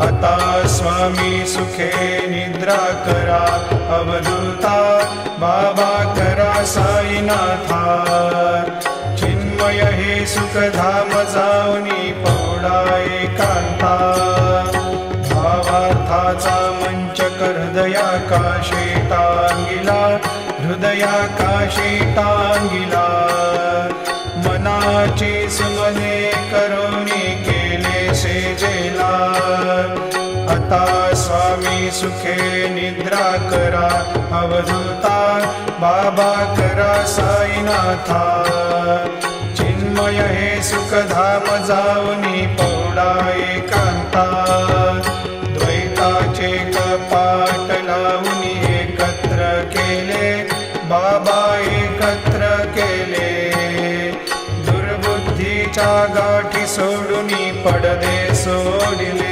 आता स्वामी सुखे निद्रा करा अवधूता बाबा करा साईनाथा चिन्मय हे सुखधाम जाऊनी पौडा एकांता भावार्थाचा मंचक हृदयाकाशी टांगिला हृदयाकाशी टांगिला मनाची सुमने करोनी केले सेजेला आता स्वामी सुखे निद्रा करा अवधूता बाबा करा साईनाथा चिन्मय हे सुखधाम जाऊनी पौडा एकांता द्वैताचे कपाट लावूनी एकत्र केले बाबा एकत्र केले दुर्बुद्धीच्या गाठी सोडूनी पडदे सोडिले